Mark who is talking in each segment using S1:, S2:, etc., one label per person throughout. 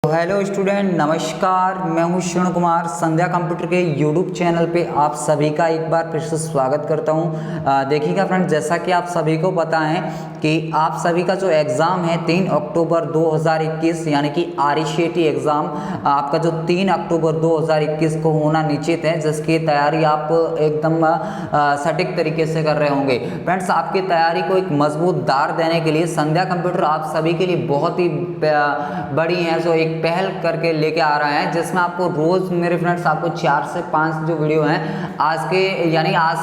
S1: Hello student, नमस्कार। मैं हूं श्रवण कुमार। संध्या कंप्यूटर के यूट्यूब चैनल पे आप सभी का एक बार फिर से स्वागत करता हूं। देखिएगा फ्रेंड्स, जैसा कि आप सभी को पता है कि आप सभी का जो एग्ज़ाम है 3 अक्टूबर 2021 यानी कि RCET एग्ज़ाम आपका जो 3 अक्टूबर 2021 को होना निश्चित है, जिसकी तैयारी आप एकदम सटीक तरीके से कर रहे होंगे। फ्रेंड्स, आपकी तैयारी को एक मजबूत दार देने के लिए संध्या कंप्यूटर आप सभी के लिए बहुत ही बड़ी है जो एक पहल करके लेके आ रहा है, जिसमें आपको रोज मेरे फ्रेंड्स आपको 4 से 5 जो वीडियो हैं आज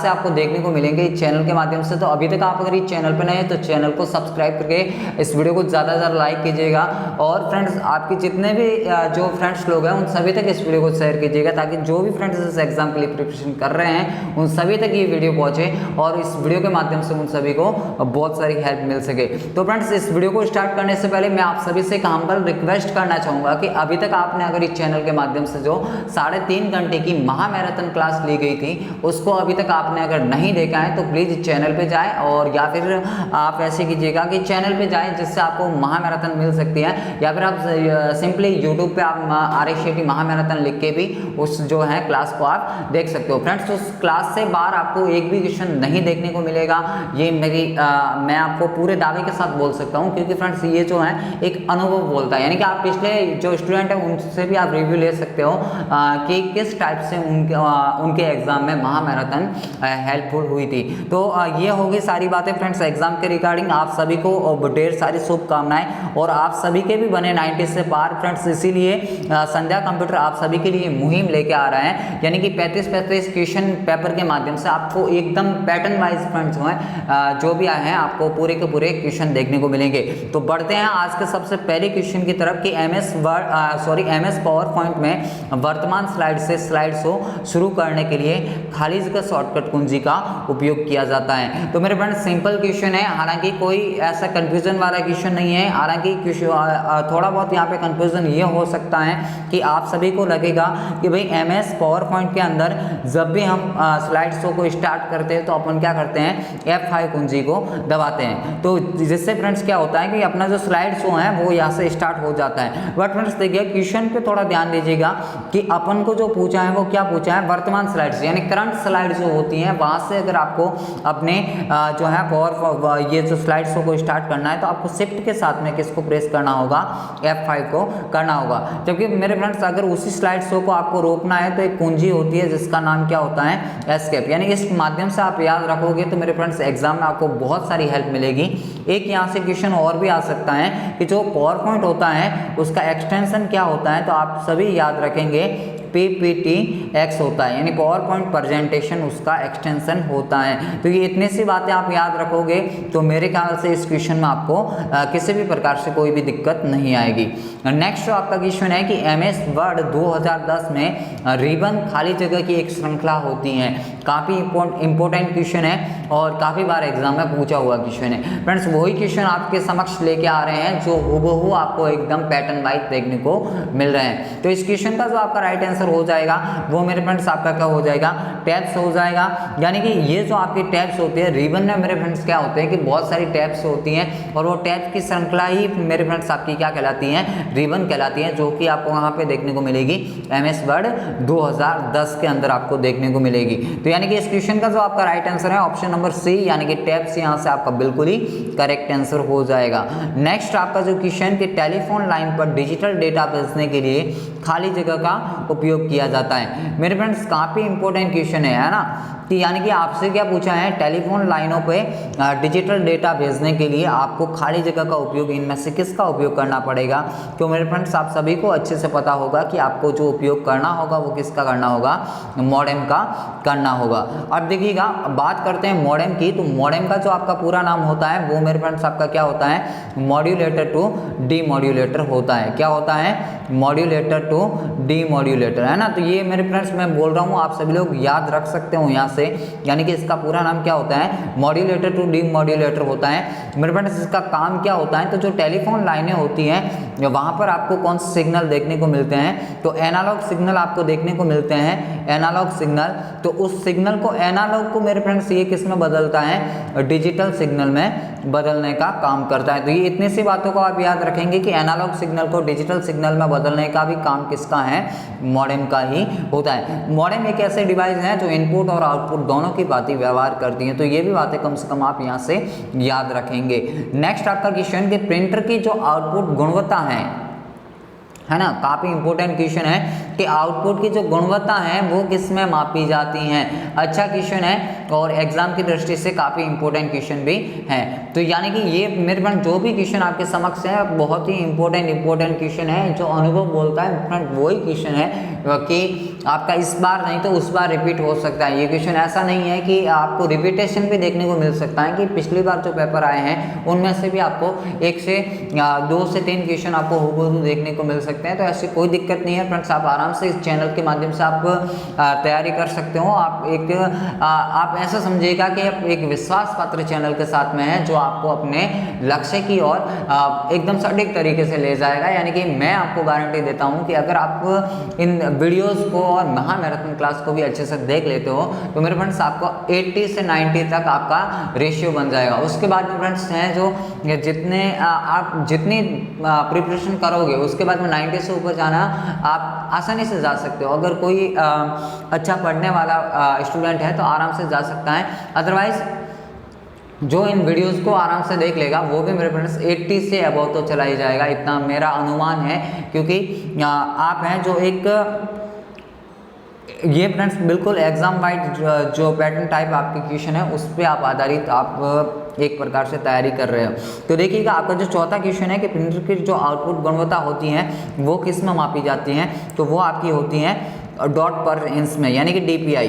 S1: से आपको देखने को मिलेंगे इस चैनल के माध्यम से। तो अभी तक आप अगर इस चैनल पर नए हैं तो चैनल को सब्सक्राइब करके इस वीडियो को ज़्यादा से ज़्यादा लाइक कीजिएगा। और फ्रेंड्स, आपके जितने भी जो फ्रेंड्स लोग हैं उन सभी तक इस वीडियो को शेयर कीजिएगा, ताकि जो भी फ्रेंड्स इस एग्जाम के लिए प्रिपरेशन कर रहे हैं उन सभी तक ये वीडियो पहुंचे और इस वीडियो के माध्यम से उन सभी को बहुत सारी हेल्प मिल सके। तो फ्रेंड्स, इस वीडियो को स्टार्ट करने से पहले मैं आप सभी से एक हम्बल रिक्वेस्ट करना चाहूँगा कि अभी तक आपने अगर इस चैनल के माध्यम से जो 3.5 घंटे की महामैराथन क्लास ली गई थी उसको अभी तक आपने अगर नहीं देखा है तो प्लीज़ चैनल पे जाएं, और या फिर आप ऐसे कीजिएगा कि चैनल पे जाएं जिससे आपको महामैराथन मिल सकती है, या फिर आप सिंपली यूट्यूब पे आप RCET महामैराथन लिख के भी उस जो है क्लास को आप देख सकते हो। फ्रेंड्स, उस क्लास से बाहर आपको एक भी क्वेश्चन नहीं देखने को मिलेगा, ये मैं आपको पूरे दावे के साथ बोल सकता हूँ, क्योंकि फ्रेंड्स ये जो है एक अनुभव बोलता है। यानी कि आप पिछले जो स्टूडेंट है उनसे भी आप रिव्यू ले सकते हो कि किस टाइप से उनके एग्जाम में महामैराथन हेल्पफुल हुई थी। तो ये होगी सारी बातें फ्रेंड्स एग्जाम के रिगार्डिंग। आप सभी को ढेर सारी शुभकामनाएं, और आप सभी के भी बने 90 से पार फ्रेंड्स। इसीलिए संध्या कंप्यूटर आप सभी के लिए मुहिम लेके आ रहा है, यानी कि 35 क्वेश्चन पेपर के माध्यम से आपको एकदम पैटर्न वाइज फ्रेंड्स जो भी आए हैं आपको पूरे के पूरे क्वेश्चन देखने को मिलेंगे। तो बढ़ते हैं आज के सबसे पहले क्वेश्चन की तरफ कि MS पावर पॉइंट में वर्तमान स्लाइड से स्लाइड शो शुरू करने के लिए खाली जगह शॉर्टकट कुंजी का उपयोग किया जाता है। तो मेरे फ्रेंड्स, सिंपल क्वेश्चन है, हालांकि कोई ऐसा कंफ्यूजन वाला क्वेश्चन नहीं है। हालांकि थोड़ा बहुत यहाँ पे कंफ्यूजन ये हो सकता है कि आप सभी को लगेगा कि भाई MS पावर पॉइंट के अंदर जब भी हम स्लाइड शो को स्टार्ट करते हैं तो अपन क्या करते हैं, F5 कुंजी को दबाते हैं। तो जिससे फ्रेंड्स क्या होता है कि अपना जो स्लाइड शो है वो यहाँ से स्टार्ट हो जाता है। बट फ्रेंड्स देखिए, क्वेश्चन पे थोड़ा ध्यान दीजिएगा कि अपन को जो पूछा है वो क्या पूछा है, वर्तमान स्लाइड से, यानी करंट स्लाइड जो होती हैं वहां से अगर आपको अपने जो है ये जो स्लाइड शो को स्टार्ट करना है तो आपको शिफ्ट के साथ में किसको प्रेस करना होगा, F5 को करना होगा। जबकि मेरे फ्रेंड्स, अगर उसी स्लाइड शो को आपको रोकना है तो एक कुंजी होती है जिसका नाम क्या होता है, एस्केप। यानी इस माध्यम से आप याद रखोगे तो मेरे फ्रेंड्स एग्जाम में आपको बहुत सारी हेल्प मिलेगी। एक यहाँ से क्वेश्चन और भी आ सकता है कि जो पावर पॉइंट होता है उसका एक्सटेंशन क्या होता है, तो आप सभी याद रखेंगे PPTX होता है, यानी पावर पॉइंट प्रेजेंटेशन उसका एक्सटेंशन होता है। तो ये इतनी सी बातें आप याद रखोगे तो मेरे ख्याल से इस क्वेश्चन में आपको किसी भी प्रकार से कोई भी दिक्कत नहीं आएगी। नेक्स्ट जो आपका क्वेश्चन है कि MS वर्ड 2010 में रिबन खाली जगह की एक श्रृंखला होती है। काफ़ी इंपॉर्टेंट क्वेश्चन है और काफ़ी बार एग्जाम में पूछा हुआ क्वेश्चन है। फ्रेंड्स, वही क्वेश्चन आपके समक्ष लेके आ रहे हैं जो हूबहू आपको एकदम पैटर्न वाइज देखने को मिल रहे हैं। तो इस क्वेश्चन का जो आपका राइट आंसर हो जाएगा वो मेरे फ्रेंड्स आपका क्या हो जाएगा, टैब्स हो जाएगा। यानी कि ये जो आपकी टैब्स होती है रिबन में मेरे फ्रेंड्स क्या होते हैं कि बहुत सारी टैब्स होती हैं, और वो टैब्स की श्रृंखला ही मेरे फ्रेंड्स आपकी क्या कहलाती है, रिबन कहलाती है, जो कि आपको वहाँ पे देखने को मिलेगी MS वर्ड 2010 के अंदर आपको देखने को मिलेगी। तो यानी कि इस क्वेश्चन का जो आपका राइट आंसर है ऑप्शन नंबर C, यानी कि टैब्स यहाँ से आपका बिल्कुल ही करेक्ट आंसर हो जाएगा। नेक्स्ट आपका जो क्वेश्चन कि टेलीफोन लाइन पर डिजिटल डेटा भेजने के लिए खाली जगह का उपयोग किया जाता है। मेरे फ्रेंड्स, काफ़ी इंपॉर्टेंट क्वेश्चन है ना, कि यानी कि आपसे क्या पूछा है, टेलीफोन लाइनों पे डिजिटल डेटा भेजने के लिए आपको खाली जगह का उपयोग इनमें से किसका उपयोग करना पड़ेगा। तो मेरे फ्रेंड्स, आप सभी को अच्छे से पता होगा कि आपको जो उपयोग करना होगा वो किसका करना होगा, मॉडेम का करना होगा। अब देखिएगा, बात करते हैं मॉडेम की। तो मॉडेम का जो आपका पूरा नाम होता है वो मेरे फ्रेंड्स आपका क्या होता है, मॉड्यूलेटर टू डीमॉड्यूलेटर होता है। क्या होता है, मॉड्यूलेटर टू डीमॉड्यूलेटर, है ना। तो ये मेरे फ्रेंड्स मैं बोल रहा हूँ, आप सभी लोग याद रख सकते हो यहाँ से, यानी कि इसका पूरा नाम क्या होता है, मॉड्यूलेटर टू डीमॉड्यूलेटर होता है। मेरे फ्रेंड्स, इसका काम क्या होता है, तो जो टेलीफोन लाइनें होती हैं वहाँ पर आपको कौन से सिग्नल देखने को मिलते हैं, तो एनालॉग सिग्नल आपको देखने को मिलते हैं, एनालॉग सिग्नल। तो उस सिग्नल को, एनालॉग को मेरे फ्रेंड्स ये किस में बदलता है, डिजिटल सिग्नल में बदलने का काम करता है। तो ये इतनी सी बातों को आप याद रखेंगे कि एनालॉग सिग्नल को डिजिटल सिग्नल में बदलने का भी काम किसका है, मॉडेम का ही होता है। मॉडेम एक ऐसे डिवाइस है जो इनपुट और आउटपुट दोनों की बातें व्यवहार करती हैं। तो ये भी बातें कम से कम आप यहाँ से याद रखेंगे। नेक्स्ट आपका क्वेश्चन कि प्रिंटर की जो आउटपुट गुणवत्ता है ना, काफ़ी इंपॉर्टेंट क्वेश्चन है कि आउटपुट की जो गुणवत्ता है वो किस में मापी जाती हैं। अच्छा क्वेश्चन है और एग्जाम की दृष्टि से काफ़ी इंपॉर्टेंट क्वेश्चन भी है। तो यानी कि ये मेरे पास जो भी क्वेश्चन आपके समक्ष है बहुत ही इंपॉर्टेंट क्वेश्चन है। जो अनुभव बोलता है फ्रेंड वही क्वेश्चन है कि आपका इस बार नहीं तो उस बार रिपीट हो सकता है। ये क्वेश्चन ऐसा नहीं है कि आपको रिपीटेशन भी देखने को मिल सकता है कि पिछली बार जो पेपर आए हैं उनमें से भी आपको 1 से 2 से 3 क्वेश्चन आपको हूबहू देखने को मिल सकते हैं। तो ऐसी कोई दिक्कत नहीं है फ्रेंड्स, आप आराम से इस चैनल के माध्यम से आप तैयारी कर सकते हो। आप ऐसा समझिएगा कि आप एक विश्वास पात्र चैनल के साथ में है जो आपको अपने लक्ष्य की ओर एकदम सटीक तरीके से ले जाएगा। यानी कि मैं आपको गारंटी देता हूं कि अगर आप इन वीडियोस को और महामैराथन क्लास को भी अच्छे से देख लेते हो तो मेरे फ्रेंड्स आपको 80 से 90 तक आपका रेशियो बन जाएगा। उसके बाद में फ्रेंड्स हैं जो आप जितनी प्रिपरेशन करोगे उसके बाद में 90 से ऊपर जाना आप आसानी से जा सकते हो। अगर कोई अच्छा पढ़ने वाला स्टूडेंट है तो आराम से जा सकता है। अदरवाइज जो इन वीडियोस को आराम से देख लेगा वो भी मेरे फ्रेंड्स 80 से अबव तो चला ही जाएगा, इतना मेरा अनुमान है। क्योंकि आप हैं जो ये फ्रेंड्स बिल्कुल एग्जाम वाइज जो पैटर्न टाइप आपके क्वेश्चन है उस पर आप आधारित आप एक प्रकार से तैयारी कर रहे हो। तो देखिएगा आपका जो चौथा क्वेश्चन है कि प्रिंटर की जो आउटपुट गुणवत्ता होती है वो किस में मापी जाती हैं, तो वो आपकी होती हैं डॉट पर इंच में, यानी कि DPI।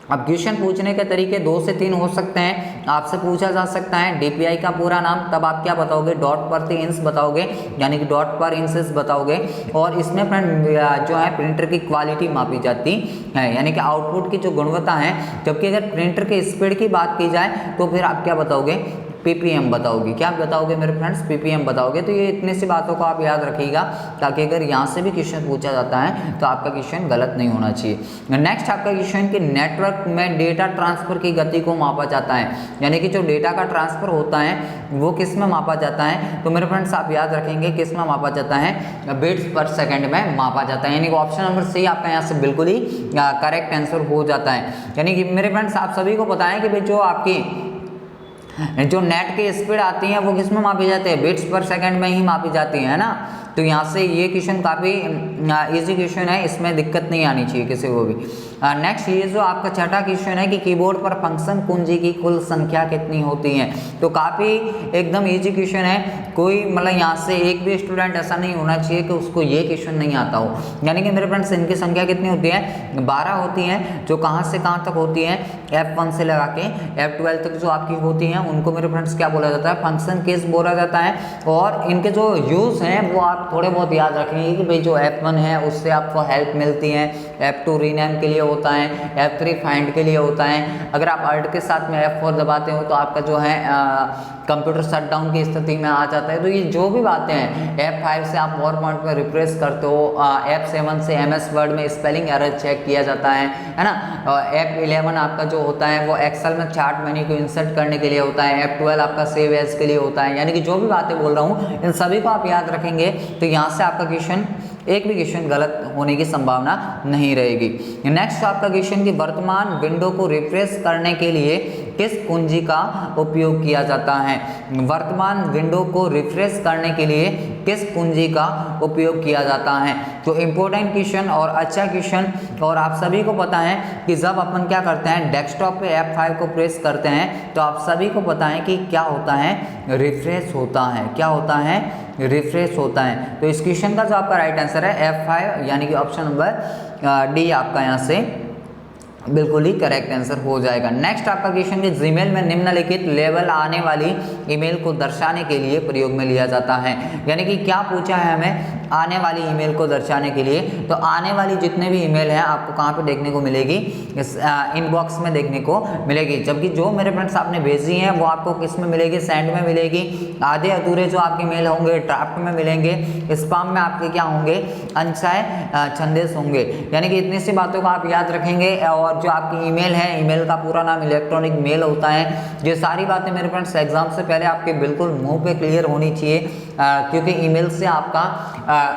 S1: अब क्वेश्चन पूछने के तरीके 2 से 3 हो सकते हैं। आपसे पूछा जा सकता है DPI का पूरा नाम, तब आप क्या बताओगे, डॉट प्रति इंच बताओगे, यानी कि डॉट पर इंचेस बताओगे। और इसमें फ्रेंड जो है प्रिंटर की क्वालिटी मापी जाती है, यानी कि आउटपुट की जो गुणवत्ता है। जबकि अगर प्रिंटर के स्पीड की बात की जाए तो फिर आप क्या बताओगे, PPM बताओगे। क्या बताओगे मेरे फ्रेंड्स, PPM बताओगे। तो ये इतने सी बातों को आप याद रखिएगा ताकि अगर यहाँ से भी क्वेश्चन पूछा जाता है तो आपका क्वेश्चन गलत नहीं होना चाहिए। नेक्स्ट आपका क्वेश्चन कि नेटवर्क में डेटा ट्रांसफर की गति को मापा जाता है, यानी कि जो डेटा का ट्रांसफर होता है वो किस में मापा जाता है। तो मेरे फ्रेंड्स आप याद रखेंगे किस में मापा जाता है, बिट्स पर सेकेंड में मापा जाता है। यानी कि ऑप्शन नंबर सी आपका यहाँ से बिल्कुल ही करेक्ट आंसर हो जाता है। यानी कि मेरे फ्रेंड्स आप सभी को पता है कि भाई जो आपकी जो नेट की स्पीड आती है वो किस में मापी जाती है, बिट्स पर सेकंड में ही मापी जाती है ना। तो यहाँ से ये क्वेश्चन काफ़ी इजी क्वेश्चन है, इसमें दिक्कत नहीं आनी चाहिए किसी को भी। नेक्स्ट ये जो आपका छठा क्वेश्चन है कि कीबोर्ड पर फंक्शन कुंजी की कुल संख्या कितनी होती है। तो काफ़ी एकदम इजी क्वेश्चन है, कोई मतलब यहाँ से एक भी स्टूडेंट ऐसा नहीं होना चाहिए कि उसको ये क्वेश्चन नहीं आता हो। यानी कि मेरे फ्रेंड्स इनकी संख्या कितनी होती है, 12 होती हैं, जो कहाँ से कहाँ तक होती है, F1 से लगा के F12 तक जो आपकी होती हैं उनको मेरे फ्रेंड्स क्या बोला जाता है, फंक्शन केस बोला जाता है। और इनके जो यूज़ हैं वो आप थोड़े बहुत याद रखेंगे कि भाई जो F1 है उससे आपको हेल्प मिलती है, F2 रीनेम के लिए होता है, F3 फाइंड के लिए होता है। अगर आप अल्ट के साथ में F4 दबाते हो तो आपका जो है कंप्यूटर शटडाउन की स्थिति में आ जाता है। तो ये जो भी बातें हैं, F5 से आप पावरपॉइंट में रिफ्रेश करते हो, F7 से MS वर्ड में स्पेलिंग एरर चेक किया जाता है ना। F11 आपका जो होता है वो एक्सेल में चार्ट मेन्यू को इंसर्ट करने के लिए होता है, F12 आपका सेव एज के लिए होता है। यानी कि जो भी बातें बोल रहा हूँ इन सभी को आप याद रखेंगे तो यहाँ से आपका क्वेश्चन एक भी क्वेश्चन गलत होने की संभावना नहीं रहेगी। नेक्स्ट आपका क्वेश्चन कि वर्तमान विंडो को रिफ्रेश करने के लिए किस कुंजी का उपयोग किया जाता है। वर्तमान विंडो को रिफ्रेश करने के लिए किस कुंजी का उपयोग किया जाता है। तो इम्पोर्टेंट क्वेश्चन और अच्छा क्वेश्चन, और आप सभी को पता है कि जब अपन क्या करते हैं डेस्कटॉप पे F5 को प्रेस करते हैं तो आप सभी को पता है कि क्या होता है, रिफ्रेश होता है। क्या होता है, रिफ्रेश होता है। तो इस क्वेश्चन का जो आपका राइट आंसर है F5, यानी कि ऑप्शन नंबर डी आपका यहाँ से बिल्कुल ही करेक्ट आंसर हो जाएगा। नेक्स्ट आपका क्वेश्चन कि जीमेल में निम्नलिखित लेबल आने वाली ईमेल को दर्शाने के लिए प्रयोग में लिया जाता है। यानी कि क्या पूछा है हमें, आने वाली ईमेल को दर्शाने के लिए। तो आने वाली जितने भी ईमेल हैं आपको कहाँ पे देखने को मिलेगी, इस इनबॉक्स में देखने को मिलेगी। जबकि जो मेरे फ्रेंड्स आपने भेजी हैं वो आपको किस में मिलेगी, सेंड में मिलेगी। आधे अधूरे जो आपके मेल होंगे ड्राफ्ट में मिलेंगे, स्पैम में आपके क्या होंगे, अनचाहे संदेश होंगे। यानी कि इतनी सी बातों को आप याद रखेंगे और जो आपकी ईमेल है, ईमेल का पूरा नाम इलेक्ट्रॉनिक मेल होता है। ये सारी बातें मेरे फ्रेंड्स एग्जाम से पहले आपके बिल्कुल मुंह पे क्लियर होनी चाहिए, क्योंकि ईमेल से आपका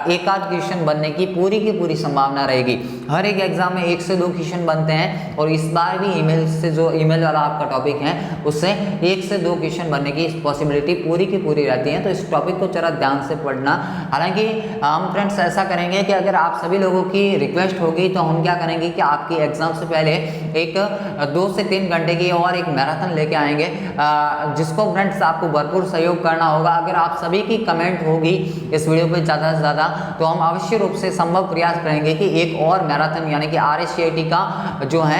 S1: एक आध क्वेश्चन बनने की पूरी संभावना रहेगी। हर एक एग्जाम में 1 से 2 क्वेश्चन बनते हैं और इस बार भी ईमेल से, जो ईमेल वाला आपका टॉपिक है, उससे 1 से 2 क्वेश्चन बनने की पॉसिबिलिटी पूरी की पूरी रहती है। तो इस टॉपिक को जरा ध्यान से पढ़ना। हालांकि हम फ्रेंड्स ऐसा करेंगे कि अगर आप सभी लोगों की रिक्वेस्ट होगी तो हम क्या करेंगे कि आपकी एग्जाम से पहले एक 2 से 3 घंटे की और एक मैराथन लेके आएंगे, जिसको फ्रेंड्स आपको भरपूर सहयोग करना होगा। अगर आप सभी की कमेंट होगी इस वीडियो पे ज़्यादा से ज़्यादा, तो हम अवश्य रूप से संभव प्रयास करेंगे कि एक और मैराथन यानी कि RSCET का जो है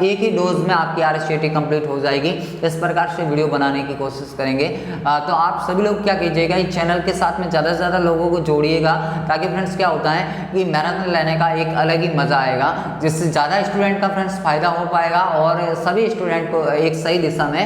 S1: एक ही डोज में आपकी RSCET कंप्लीट हो जाएगी। इस प्रकार से वीडियो बनाने की कोशिश करेंगे। तो आप सभी लोग क्या कीजिएगा, इस चैनल के साथ में ज़्यादा से ज़्यादा लोगों को जोड़िएगा, ताकि फ्रेंड्स क्या होता है कि मैराथन लेने का एक अलग ही मज़ा आएगा, जिससे ज़्यादा स्टूडेंट का फ्रेंड्स फायदा हो पाएगा और सभी स्टूडेंट को एक सही दिशा में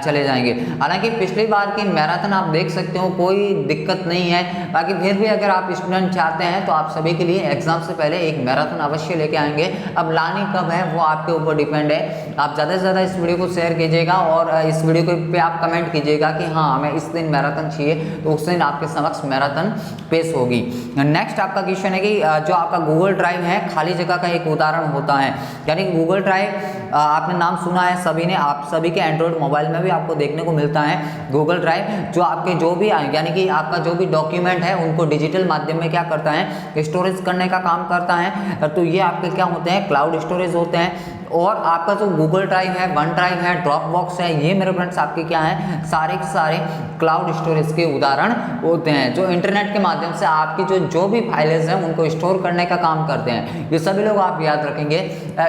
S1: चले जाएंगे। हालांकि पिछली बार की मैराथन आप देख सकते हो, कोई दिक्कत नहीं है। बाकी फिर भी अगर आप स्टूडेंट चाहते हैं तो आप सभी के लिए एग्जाम से पहले एक मैराथन अवश्य लेके आएंगे। अब लानी कब है वो आपके ऊपर डिपेंड है। आप ज़्यादा से ज़्यादा इस वीडियो को शेयर कीजिएगा और इस वीडियो को पे आप कमेंट कीजिएगा कि हाँ हमें इस दिन मैराथन चाहिए, तो उस दिन आपके समक्ष मैराथन पेश होगी। नेक्स्ट आपका क्वेश्चन है कि जो आपका गूगल ड्राइव है खाली जगह का एक उदाहरण होता है। यानी गूगल ड्राइव आपने नाम सुना है सभी ने, आप सभी के एंड्रॉइड मोबाइल में भी आपको देखने को मिलता है गूगल ड्राइव, जो आपके जो भी यानी कि आपका जो भी डॉक्यूमेंट है उनको डिजिटल माध्यम में क्या करता है, स्टोरेज करने का काम करता है। तो ये आपके क्या होते हैं, क्लाउड स्टोरेज होते हैं। और आपका जो गूगल ड्राइव है, वन ड्राइव है, ड्रॉप बॉक्स है, ये मेरे फ्रेंड्स आपके क्या है, सारे के सारे क्लाउड स्टोरेज के उदाहरण होते हैं, जो इंटरनेट के माध्यम से आपकी जो भी फाइल्स हैं उनको स्टोर करने का काम करते हैं। ये सभी लोग आप याद रखेंगे।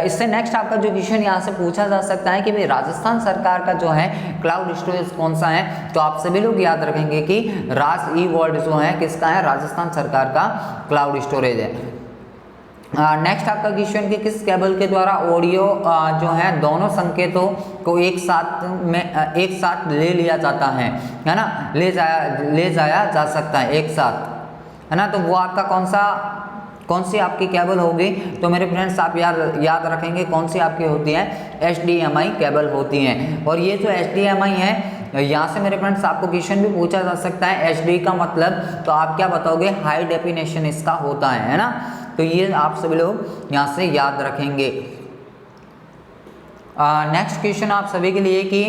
S1: इससे नेक्स्ट आपका जो क्वेश्चन यहाँ से पूछा जा सकता है कि भाई राजस्थान सरकार का जो है क्लाउड स्टोरेज कौन सा है, तो आप सभी लोग याद रखेंगे कि राज ई वर्ल्ड जो है किसका है, राजस्थान सरकार का क्लाउड स्टोरेज है। नेक्स्ट आपका क्वेश्चन कि किस केबल के द्वारा ऑडियो जो है दोनों संकेतों को एक साथ ले लिया जाता है ना, ले जाया जा सकता है एक साथ, है ना। तो वो आपका कौन सी आपकी केबल होगी, तो मेरे फ्रेंड्स आप याद रखेंगे कौन सी आपकी होती है, HDMI केबल होती हैं। और ये जो HDMI है, यहाँ से मेरे फ्रेंड्स आपको क्वेश्चन भी पूछा जा सकता है, HD का मतलब तो आप क्या बताओगे, हाई डेफिनेशन इसका होता है ना। तो ये आप सभी लोग यहाँ से याद रखेंगे। नेक्स्ट क्वेश्चन आप सभी के लिए कि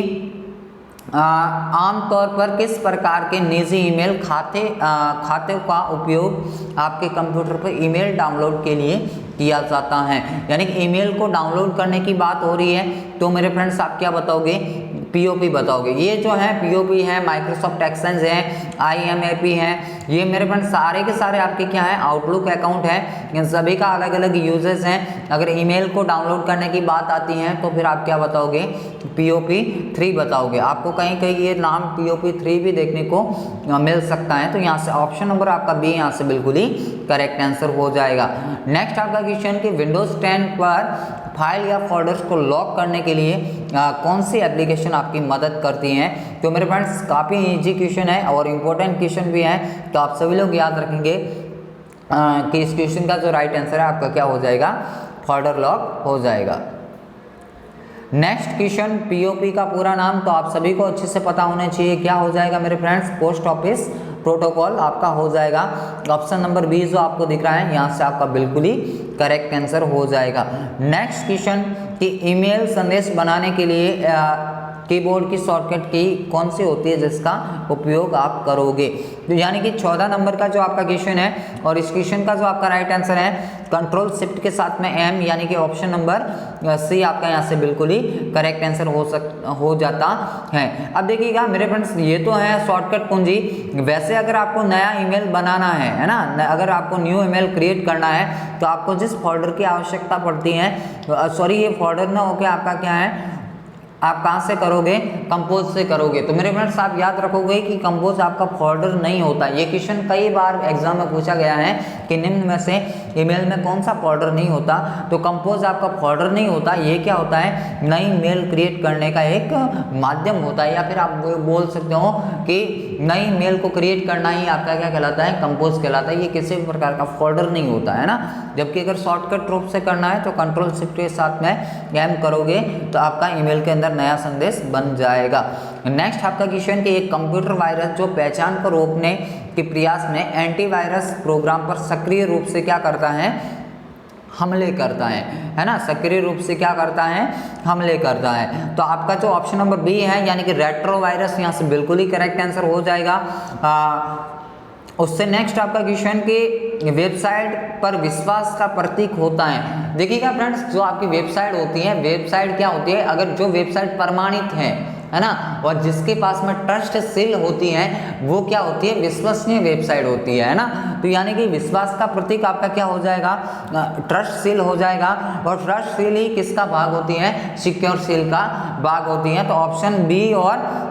S1: आमतौर पर किस प्रकार के निजी ईमेल खाते का उपयोग आपके कंप्यूटर पर ईमेल डाउनलोड के लिए किया जाता है। यानी कि ईमेल को डाउनलोड करने की बात हो रही है, तो मेरे फ्रेंड्स आप क्या बताओगे, POP बताओगे। ये जो है POP है, माइक्रोसॉफ्ट एक्सेंज है, IMAP है, ये मेरे फ्रेंड्स सारे के सारे आपके क्या है, आउटलुक अकाउंट है। इन सभी का अलग अलग यूजेस हैं। अगर ईमेल को डाउनलोड करने की बात आती है तो फिर आप क्या बताओगे, POP3 बताओगे। आपको कहीं कहीं ये नाम POP3 भी देखने को मिल सकता है। तो यहाँ से ऑप्शन नंबर आपका B यहाँ से बिल्कुल ही करेक्ट आंसर हो जाएगा। नेक्स्ट आपका क्वेश्चन कि विंडोज 10 पर फाइल या फोल्डर्स को लॉक करने के लिए कौन सी एप्लीकेशन आपकी मदद करती हैं। तो मेरे फ्रेंड्स काफ़ी इजी क्वेश्चन है और इम्पोर्टेंट क्वेश्चन भी है, तो आप सभी लोग याद रखेंगे कि इस क्वेश्चन का जो राइट आंसर है आपका क्या हो जाएगा, फोल्डर लॉक हो जाएगा। नेक्स्ट क्वेश्चन POP का पूरा नाम तो आप सभी को अच्छे से पता होना चाहिए, क्या हो जाएगा मेरे फ्रेंड्स, पोस्ट ऑफिस प्रोटोकॉल आपका हो जाएगा। ऑप्शन नंबर B जो आपको दिख रहा है यहाँ से आपका बिल्कुल ही करेक्ट आंसर हो जाएगा। नेक्स्ट क्वेश्चन कि ईमेल संदेश बनाने के लिए कीबोर्ड की शॉर्टकट की कौन सी होती है जिसका उपयोग आप करोगे। तो यानी कि 14 नंबर का जो आपका क्वेश्चन है, और इस क्वेश्चन का जो आपका राइट आंसर है कंट्रोल शिफ्ट के साथ में M, यानी कि ऑप्शन नंबर C आपका यहाँ से बिल्कुल ही करेक्ट आंसर हो जाता है। अब देखिएगा मेरे फ्रेंड्स, ये तो है शॉर्टकट कुंजी। वैसे अगर आपको नया ईमेल बनाना है ना, अगर आपको न्यू ईमेल क्रिएट करना है तो आपको जिस फोल्डर की आवश्यकता पड़ती है, सॉरी ये फोल्डर ना होकर आपका क्या है, आप कहाँ से करोगे, कंपोज से करोगे। तो मेरे फ्रेंड्स आप याद रखोगे कि कंपोज आपका फोल्डर नहीं होता। ये क्वेश्चन कई बार एग्जाम में पूछा गया है कि निम्न में से ईमेल में कौन सा फोल्डर नहीं होता, तो कंपोज आपका फोल्डर नहीं होता। ये क्या होता है, नई मेल क्रिएट करने का एक माध्यम होता है, या फिर आप बोल सकते हो कि नई मेल को क्रिएट करना ही आपका क्या कहलाता है, कंपोज कहलाता है। ये किसी भी प्रकार का फोल्डर नहीं होता है ना। जबकि अगर शॉर्टकट रूप से करना है तो कंट्रोल शिफ्ट के साथ में एम करोगे तो आपका ईमेल के अंदर नया संदेश बन जाएगा। नेक्स्ट आपका क्वेश्चन कि एक कंप्यूटर वायरस जो पहचान को रोकने के प्रयास में एंटीवायरस प्रोग्राम पर सक्रिय रूप से क्या करता है, हमले करता है ना। सक्रिय रूप से क्या करता है, हमले करता है। तो आपका जो ऑप्शन नंबर बी है यानी कि रेट्रो वायरस, यहाँ से बिल्कुल ही करेक्ट आंसर हो जाएगा। उससे नेक्स्ट आपका क्वेश्चन कि वेबसाइट पर विश्वास का प्रतीक होता है। देखिएगा फ्रेंड्स, जो आपकी वेबसाइट होती है, वेबसाइट क्या होती है, अगर जो वेबसाइट प्रमाणित है ना, और जिसके पास में ट्रस्ट सील होती है वो क्या होती है, विश्वसनीय वेबसाइट होती है ना। तो यानी कि विश्वास का प्रतीक आपका क्या हो जाएगा, ट्रस्ट सील हो जाएगा। और ट्रस्ट सील ही किसका भाग होती है, सिक्योर सील का भाग होती है। तो ऑप्शन बी और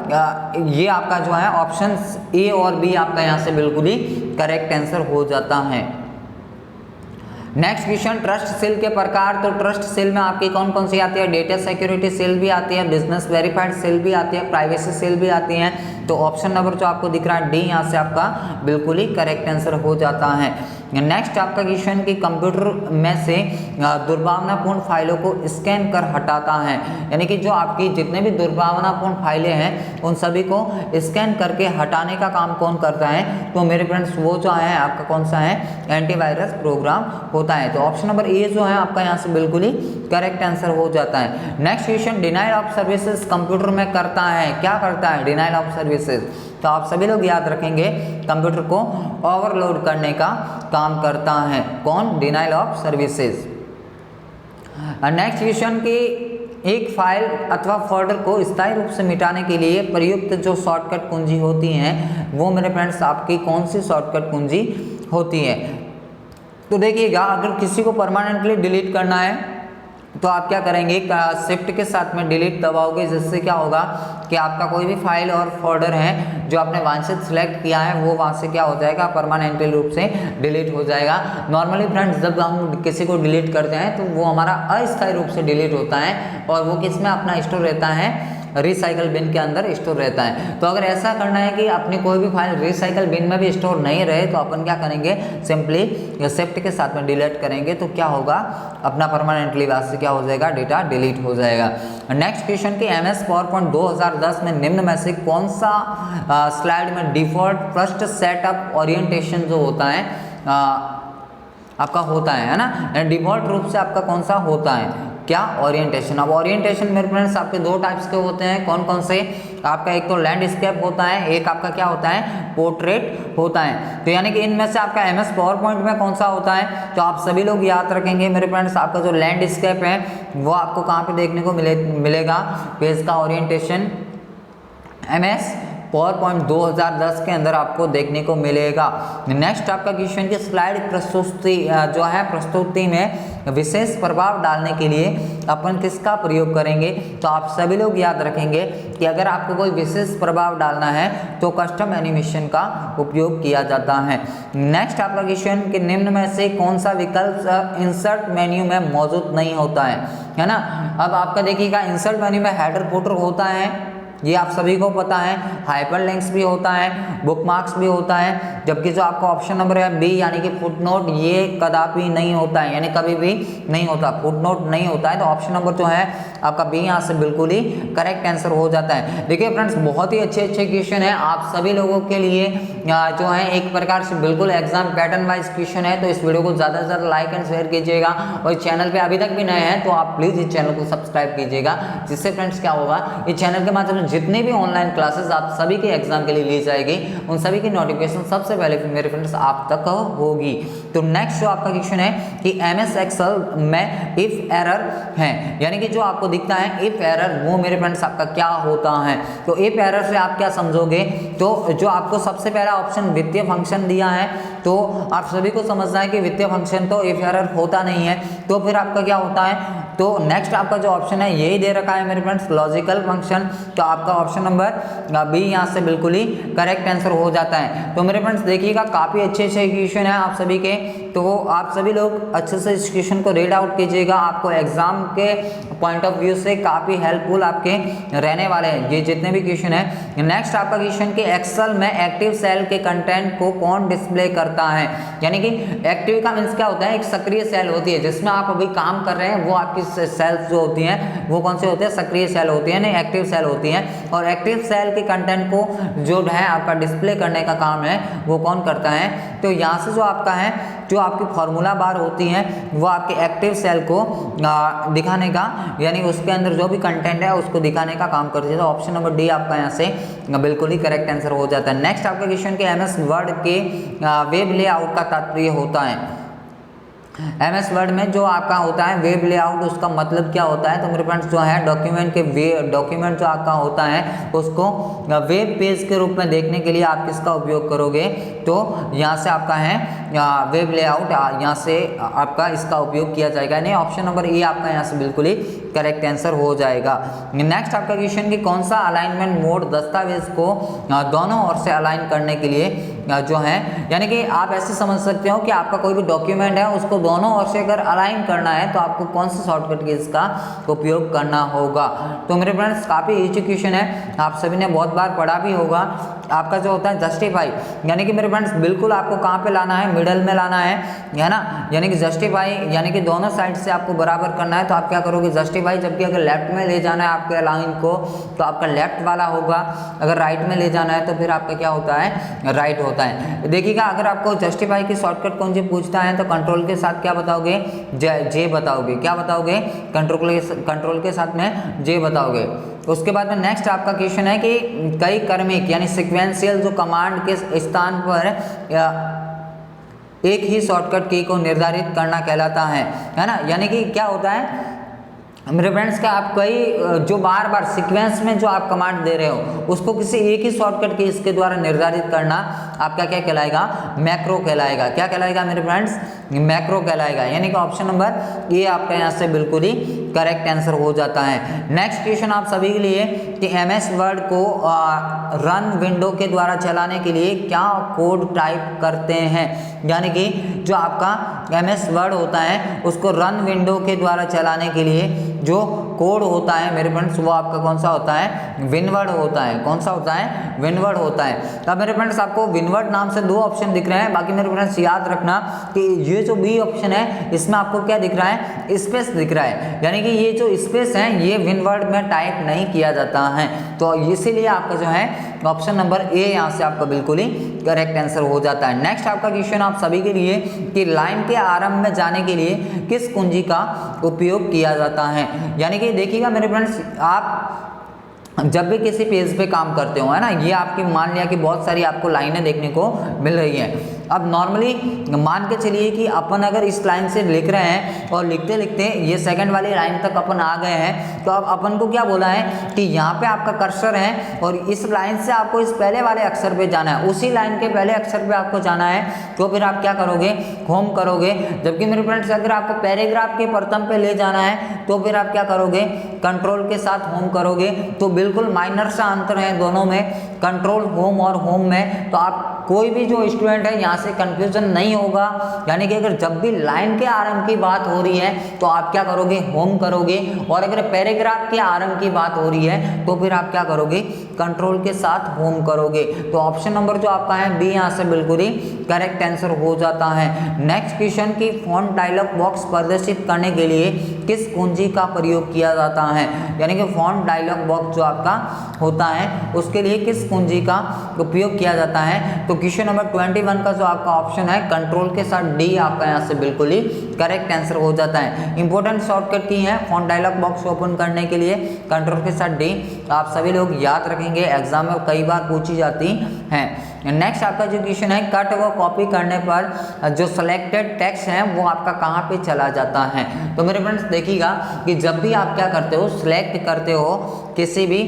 S1: ये आपका जो है ऑप्शन ए और बी आपका यहाँ से बिल्कुल ही करेक्ट आंसर हो जाता है। नेक्स्ट क्वेश्चन, ट्रस्ट सेल के प्रकार। तो ट्रस्ट सेल में आपकी कौन कौन सी आती है, डेटा सिक्योरिटी सेल भी आती है, बिजनेस वेरीफाइड सेल भी आती है, प्राइवेसी सेल भी आती है। तो ऑप्शन नंबर जो आपको दिख रहा है डी, यहाँ से आपका बिल्कुल ही करेक्ट आंसर हो जाता है। नेक्स्ट आपका क्वेश्चन कि कंप्यूटर में से दुर्भावनापूर्ण फाइलों को स्कैन कर हटाता है, यानी कि जो आपकी जितने भी दुर्भावनापूर्ण फाइलें हैं उन सभी को स्कैन करके हटाने का काम कौन करता है, तो मेरे फ्रेंड्स वो जो है आपका कौन सा है, एंटीवायरस प्रोग्राम होता है। तो ऑप्शन नंबर ए जो है आपका यहाँ से बिल्कुल ही करेक्ट आंसर हो जाता है। Next question, denial of services computer में करता है, क्या करता है, डिनाइल ऑफ सर्विसेज। तो आप सभी लोग याद रखेंगे कंप्यूटर को ओवरलोड करने का काम करता है कौन, denial of services. Next question कि एक फाइल अथवा फोल्डर को स्थायी रूप से मिटाने के लिए प्रयुक्त जो शॉर्टकट कुंजी होती हैं वो मेरे फ्रेंड्स आपकी कौन सी शॉर्टकट कुंजी होती है। तो देखिएगा, अगर किसी को परमानेंटली डिलीट करना है तो आप क्या करेंगे, शिफ्ट के साथ में डिलीट दबाओगे, जिससे क्या होगा कि आपका कोई भी फाइल और फोल्डर है जो आपने वांछित सिलेक्ट किया है वो वहाँ से क्या हो जाएगा, परमानेंटली रूप से डिलीट हो जाएगा। नॉर्मली फ्रेंड्स जब हम किसी को डिलीट करते हैं तो वो हमारा अस्थायी रूप से डिलीट होता है और वो किस में अपना स्टोर रहता है, रिसाइकल बिन के अंदर स्टोर रहता है। तो अगर ऐसा करना है कि अपनी कोई भी फाइल रिसाइकल बिन में भी स्टोर नहीं रहे तो अपन क्या करेंगे, सिंपली शिफ्ट के साथ में डिलीट करेंगे तो क्या होगा, अपना परमानेंटली वास से क्या हो जाएगा, डेटा डिलीट हो जाएगा। नेक्स्ट क्वेश्चन कि MS PowerPoint 2010 में निम्न में से कौन सा स्लाइड में डिफॉल्ट फर्स्ट सेटअप ओरिएंटेशन जो होता है आपका होता है ना, डिफॉल्ट रूप से आपका कौन सा होता है, क्या, ओरिएंटेशन। अब ओरिएंटेशन मेरे फ्रेंड्स आपके दो टाइप्स के होते हैं, कौन कौन से, आपका एक तो लैंडस्केप होता है, एक आपका क्या होता है, पोर्ट्रेट होता है। तो यानी कि इनमें से आपका MS PowerPoint में कौन सा होता है, तो आप सभी लोग याद रखेंगे मेरे फ्रेंड्स, आपका जो लैंडस्केप है वो आपको कहाँ पे देखने को मिलेगा, पेज का ओरिएंटेशन MS PowerPoint 2010 के अंदर आपको देखने को मिलेगा। नेक्स्ट आपका क्वेश्चन की स्लाइड प्रस्तुति जो है, प्रस्तुति में विशेष प्रभाव डालने के लिए अपन किसका प्रयोग करेंगे, तो आप सभी लोग याद रखेंगे कि अगर आपको कोई विशेष प्रभाव डालना है तो कस्टम एनिमेशन का उपयोग किया जाता है। नेक्स्ट आपका क्वेश्चन कि निम्न में से कौन सा विकल्प इंसर्ट मेन्यू में मौजूद नहीं होता है ना। अब आपका देखिएगा इंसर्ट मेन्यू में हेडर फुटर होता है, ये आप सभी को पता है, हाइपरलिंक्स भी होता है, बुकमार्क्स भी होता है, जबकि जो आपका ऑप्शन नंबर है बी यानी कि फुटनोट, ये कदापि नहीं होता है, यानी कभी भी नहीं होता, फुटनोट नहीं होता है। तो ऑप्शन नंबर जो है आपका बी यहाँ से बिल्कुल ही करेक्ट आंसर हो जाता है। देखिए फ्रेंड्स, बहुत ही अच्छे अच्छे क्वेश्चन है आप सभी लोगों के लिए जो है, एक प्रकार से बिल्कुल एग्जाम पैटर्न वाइज क्वेश्चन है। तो इस वीडियो को ज़्यादा से ज़्यादा लाइक एंड शेयर कीजिएगा, और चैनल पे अभी तक भी नए हैं तो आप प्लीज़ इस चैनल को सब्सक्राइब कीजिएगा, जिससे फ्रेंड्स क्या होगा, इस चैनल के माध्यम से जितने भी ऑनलाइन क्लासेस आप सभी के एग्जाम के लिए ली जाएगी उन सभी की नोटिफिकेशन सबसे पहले मेरे फ्रेंड्स आप तक होगी। तो नेक्स्ट जो आपका क्वेश्चन है कि MS Excel में इफ एरर है, यानी कि जो आपको दिखता है इफ एरर, वो मेरे फ्रेंड्स आपका क्या होता है। तो इफ एरर से आप क्या समझोगे तो जो आपको सबसे पहला ऑप्शन वित्तीय फंक्शन दिया है, तो आप सभी को समझना है कि वित्तीय फंक्शन तो इफ एरर होता नहीं है, तो फिर आपका क्या होता है, तो नेक्स्ट आपका जो ऑप्शन है यही दे रखा है मेरे फ्रेंड्स, लॉजिकल फंक्शन। तो आपका ऑप्शन नंबर बी यहाँ से बिल्कुल ही करेक्ट आंसर हो जाता है। तो मेरे फ्रेंड्स देखिएगा, काफ़ी अच्छे क्वेश्चन है आप सभी के, तो आप सभी लोग अच्छे से इस क्वेश्चन को रीड आउट कीजिएगा, आपको एग्जाम के पॉइंट ऑफ व्यू से काफ़ी हेल्पफुल आपके रहने वाले हैं ये जितने भी क्वेश्चन है। नेक्स्ट आपका क्वेश्चन कि एक्सेल में एक्टिव सेल के कंटेंट को कौन डिस्प्ले करता है, यानी कि एक्टिव का मीन्स क्या होता है, एक सक्रिय सेल होती है जिसमें आप अभी काम कर रहे हैं, वो आपकी सेल्स जो होती हैं वो कौन से होते हैं, सक्रिय सेल होती है, नहीं एक्टिव सेल होती हैं। और एक्टिव सेल के कंटेंट को जो है आपका डिस्प्ले करने का काम है वो कौन करता है, तो यहाँ से जो आपका है, जो आपकी फार्मूला बार होती हैं वो आपके एक्टिव सेल को दिखाने का, यानी उसके अंदर जो भी कंटेंट है उसको दिखाने का काम करती है। तो ऑप्शन नंबर डी आपका यहाँ से बिल्कुल ही करेक्ट आंसर हो जाता है। नेक्स्ट आपका क्वेश्चन के MS वर्ड के वेब लेआउट का तात्पर्य होता है। MS वर्ड में जो आपका होता है वेब लेआउट, उसका मतलब क्या होता है, तो मेरे फ्रेंड्स जो है डॉक्यूमेंट जो आपका होता है उसको वेब पेज के रूप में देखने के लिए आप किसका उपयोग करोगे, तो यहाँ से आपका है वेब लेआउट, यहाँ से आपका इसका उपयोग किया जाएगा। नहीं, ऑप्शन नंबर ए आपका यहाँ से बिल्कुल ही करेक्ट आंसर हो जाएगा। नेक्स्ट आपका क्वेश्चन कि कौन सा अलाइनमेंट मोड दस्तावेज को दोनों ओर से अलाइन करने के लिए जो है, यानी कि आप ऐसे समझ सकते हो कि आपका कोई भी डॉक्यूमेंट है उसको दोनों ओर से अगर अलाइन करना है तो आपको कौन सा शॉर्टकट की इसका उपयोग करना होगा। तो मेरे फ्रेंड्स काफ़ी इजी क्वेश्चन है, आप सभी ने बहुत बार पढ़ा भी होगा। आपका जो होता है जस्टिफाई, यानी कि मेरे फ्रेंड्स बिल्कुल आपको कहाँ पे लाना है, मिडल में लाना है ना, यानी कि जस्टिफाई यानी कि दोनों साइड से आपको बराबर करना है। तो आप क्या करोगे, जस्टिफाई जबकि अगर लेफ्ट में ले जाना है आपके लाइन को तो आपका लेफ्ट वाला होगा, अगर राइट में ले जाना है तो फिर आपका क्या होता है, राइट होता है। देखिएगा, अगर आपको जस्टिफाई की शॉर्टकट कौन सी पूछता है तो कंट्रोल के साथ क्या बताओगे, जे बताओगे, क्या बताओगे, कंट्रोल के साथ में जे बताओगे। उसके बाद में नेक्स्ट आपका क्वेश्चन है कि कई क्रमिक यानी सिक्वेंशियल जो कमांड के स्थान पर एक ही शॉर्टकट की को निर्धारित करना कहलाता है ना, यानी कि क्या होता है मेरे फ्रेंड्स का, आप कई जो बार बार सीक्वेंस में जो आप कमांड दे रहे हो उसको किसी एक ही शॉर्टकट के इसके द्वारा निर्धारित करना आपका क्या कहलाएगा, मैक्रो कहलाएगा। क्या कहलाएगा मेरे फ्रेंड्स, मैक्रो कहलाएगा, यानी कि ऑप्शन नंबर ए आपका यहाँ से बिल्कुल ही करेक्ट आंसर हो जाता है। नेक्स्ट क्वेश्चन आप सभी के लिए कि MS वर्ड को रन विंडो के द्वारा चलाने के लिए क्या कोड टाइप करते हैं, यानी कि जो आपका MS वर्ड होता है उसको रन विंडो के द्वारा चलाने के लिए जो कोड होता है मेरे फ्रेंड्स वो आपका कौन सा होता है, विनवर्ड होता है। कौन सा होता है, विनवर्ड होता है। अब मेरे फ्रेंड्स आपको विनवर्ड नाम से दो ऑप्शन दिख रहे हैं, बाकी मेरे फ्रेंड्स याद रखना कि ये जो बी ऑप्शन है इसमें आपको क्या दिख रहा है, स्पेस दिख रहा है, यानी कि ये जो स्पेस है ये विनवर्ड में टाइप नहीं किया जाता है। तो इसीलिए आपका जो है ऑप्शन नंबर ए यहाँ से आपका बिल्कुल ही करेक्ट आंसर हो जाता है। नेक्स्ट आपका क्वेश्चन आप सभी के लिए कि लाइन के आरंभ में जाने के लिए किस कुंजी का उपयोग किया जाता है, यानी कि देखिएगा मेरे फ्रेंड्स, आप जब भी किसी पेज पे काम करते हो है ना, ये आपकी मान लिया कि बहुत सारी आपको लाइनें देखने को मिल रही हैं। अब नॉर्मली मान के चलिए कि अपन अगर इस लाइन से लिख रहे हैं और लिखते लिखते ये सेकंड वाली लाइन तक अपन आ गए हैं, तो अब अपन को क्या बोला है कि यहाँ पे आपका कर्सर है और इस लाइन से आपको इस पहले वाले अक्षर पे जाना है, उसी लाइन के पहले अक्षर पे आपको जाना है। तो फिर आप क्या करोगे, होम करोगे। जबकि मेरे फ्रेंड्स अगर आपको पैराग्राफ के प्रथम पे ले जाना है तो फिर आप क्या करोगे, कंट्रोल के साथ होम करोगे। तो बिल्कुल माइनर सा अंतर है दोनों में, कंट्रोल होम और होम में। तो आप कोई भी जो स्टूडेंट है यहाँ से कंफ्यूजन नहीं होगा, यानी कि अगर जब भी लाइन के आरंभ की बात हो रही है तो आप क्या करोगे, होम करोगे, और अगर पैराग्राफ के आरंभ की बात हो रही है तो फिर आप क्या करोगे, कंट्रोल के साथ होम करोगे। तो ऑप्शन नंबर जो आपका है बी यहाँ से बिल्कुल ही करेक्ट आंसर हो जाता है। नेक्स्ट क्वेश्चन की फॉन्ट डायलॉग बॉक्स प्रदर्शित करने के लिए किस कुंजी का प्रयोग किया जाता है, यानी कि फॉन्ट डायलॉग बॉक्स जो आपका होता है उसके लिए किस कुंजी का उपयोग किया जाता है। तो क्वेश्चन नंबर 21 का जो आपका ऑप्शन है कंट्रोल के साथ डी आपका यहाँ से बिल्कुल ही करेक्ट आंसर हो जाता है। इंपॉर्टेंट शॉर्टकट की है फॉन्ट डायलॉग बॉक्स ओपन करने के लिए कंट्रोल के साथ डी, आप सभी लोग याद रखेंगे, एग्जाम में कई बार पूछी जाती हैं। नेक्स्ट आपका जो क्वेश्चन है, कट व कॉपी करने पर जो सिलेक्टेड टेक्स्ट है वो आपका कहाँ पे चला जाता है। तो मेरे फ्रेंड्स देखिएगा कि जब भी आप क्या करते हो, सिलेक्ट करते हो किसी भी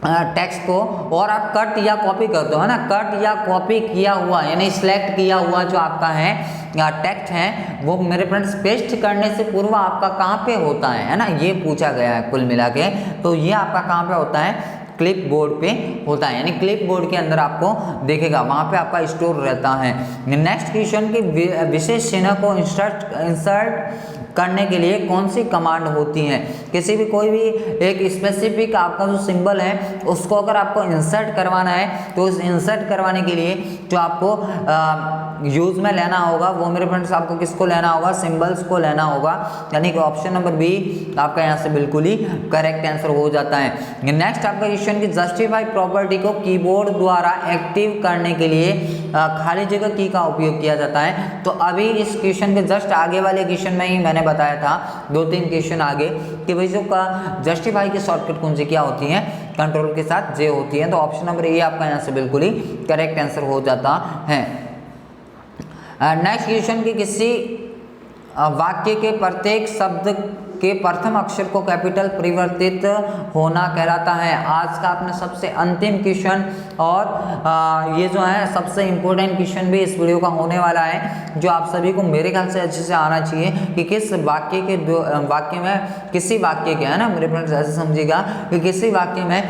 S1: टेक्स्ट को और आप कट या कॉपी करते हो, है ना, कट या कॉपी किया हुआ यानी सिलेक्ट किया हुआ जो आपका है टेक्स्ट है वो मेरे फ्रेंड्स पेस्ट करने से पूर्व आपका कहाँ पे होता है ना, ये पूछा गया है कुल मिला के। तो ये आपका कहाँ पे होता है, क्लिप बोर्ड पे होता है, यानी क्लिप बोर्ड के अंदर आपको देखेगा, वहाँ पे आपका स्टोर रहता है। नेक्स्ट क्वेश्चन की विशेष चिन्ह को इंसर्ट करने के लिए कौन सी कमांड होती है। किसी भी कोई भी एक स्पेसिफिक आपका जो सिंबल है उसको अगर आपको इंसर्ट करवाना है तो उस इंसर्ट करवाने के लिए जो आपको यूज में लेना होगा वो मेरे फ्रेंड्स आपको किसको लेना होगा, सिंबल्स को लेना होगा, यानी कि ऑप्शन नंबर बी आपका यहाँ से बिल्कुल ही करेक्ट आंसर हो जाता है। नेक्स्ट आपका क्वेश्चन की जस्टिफाई प्रॉपर्टी को कीबोर्ड द्वारा एक्टिव करने के लिए खाली जगह की का उपयोग किया जाता है। तो अभी इस क्वेश्चन के जस्ट आगे वाले क्वेश्चन में ही मैंने बताया था 2-3 क्वेश्चन आगे कि भाई जो का जस्टिफाई की शॉर्टकट कुंजी क्या होती है, कंट्रोल के साथ जे होती है। तो ऑप्शन नंबर ए आपका यहाँ से बिल्कुल ही करेक्ट आंसर हो जाता है। नेक्स्ट क्वेश्चन की किसी वाक्य के प्रत्येक शब्द के प्रथम अक्षर को कैपिटल परिवर्तित होना कहलाता है। आज का अपना सबसे अंतिम क्वेश्चन और ये जो है सबसे इम्पोर्टेंट क्वेश्चन भी इस वीडियो का होने वाला है, जो आप सभी को मेरे ख्याल से अच्छे से आना चाहिए कि किस वाक्य के वाक्य में किसी वाक्य के, है ना मेरे फ्रेंड्स ऐसे समझिएगा कि किसी वाक्य में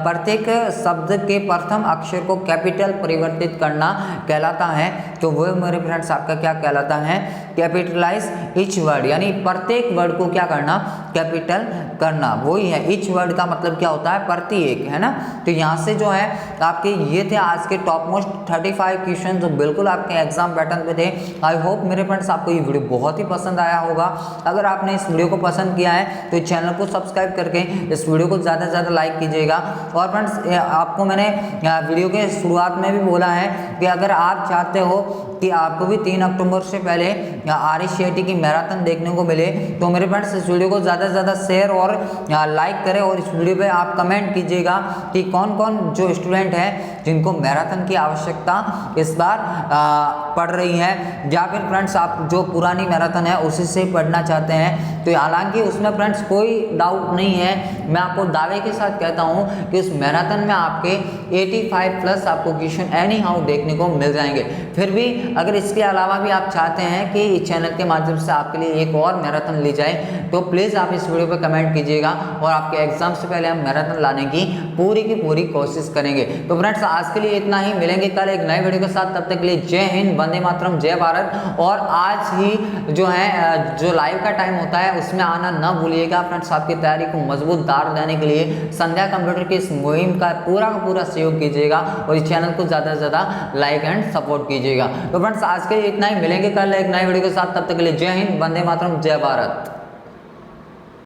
S1: प्रत्येक शब्द के प्रथम अक्षर को कैपिटल परिवर्तित करना कहलाता है। तो वो मेरे फ्रेंड्स आपका क्या कहलाता है, कैपिटलाइज ईच वर्ड, यानी प्रत्येक वर्ड को क्या करना, कैपिटल करना। वही है ईच वर्ड का मतलब क्या होता है, प्रति एक, है ना। तो यहाँ से जो है आपके ये थे आज के टॉप मोस्ट 35 क्वेश्चन जो बिल्कुल आपके एग्जाम पैटर्न पे थे। आई होप मेरे फ्रेंड्स आपको ये वीडियो बहुत ही पसंद आया होगा। अगर आपने इस वीडियो को पसंद किया है तो चैनल को सब्सक्राइब करके इस वीडियो को ज़्यादा से ज़्यादा लाइक कीजिएगा। और फ्रेंड्स आपको मैंने वीडियो के शुरुआत में भी बोला है कि अगर आप चाहते हो कि आपको भी 3 अक्टूबर से पहले RSCET की मैराथन देखने को मिले तो मेरे फ्रेंड्स इस वीडियो को ज़्यादा से ज़्यादा शेयर और लाइक करें और इस वीडियो पे आप कमेंट कीजिएगा कि कौन कौन जो स्टूडेंट हैं जिनको मैराथन की आवश्यकता इस बार पड़ रही है, या फिर फ्रेंड्स आप जो पुरानी मैराथन है उसी से पढ़ना चाहते हैं। तो हालांकि उसमें फ्रेंड्स कोई डाउट नहीं है, मैं आपको दावे के साथ कहता हूँ कि उस मैराथन में आपके 85 प्लस आपको क्वेश्चन एनी हाउ देखने को मिल जाएंगे। फिर भी अगर इसके अलावा भी आप चाहते हैं कि इस चैनल के माध्यम से आपके लिए एक और मैराथन ली जाए तो प्लीज़ आप इस वीडियो पर कमेंट कीजिएगा और आपके एग्जाम से पहले हम मैराथन लाने की पूरी कोशिश करेंगे। तो फ्रेंड्स आज के लिए इतना ही, मिलेंगे कल एक नए वीडियो के साथ, तब तक के लिए जय हिंद, वंदे मातरम, जय भारत। और आज ही जो है जो लाइव का टाइम होता है उसमें आना ना भूलिएगा फ्रेंड्स। आपकी तैयारी को मजबूत दार देने के लिए संध्या कंप्यूटर की इस मुहिम का पूरा सहयोग कीजिएगा और इस चैनल को ज़्यादा से ज़्यादा लाइक एंड सपोर्ट कीजिएगा। तो फ्रेंड्स आज के लिए इतना ही, मिलेंगे कल एक नए वीडियो के साथ, तब तक के लिए जय हिंद, वंदे मातरम, जय भारत।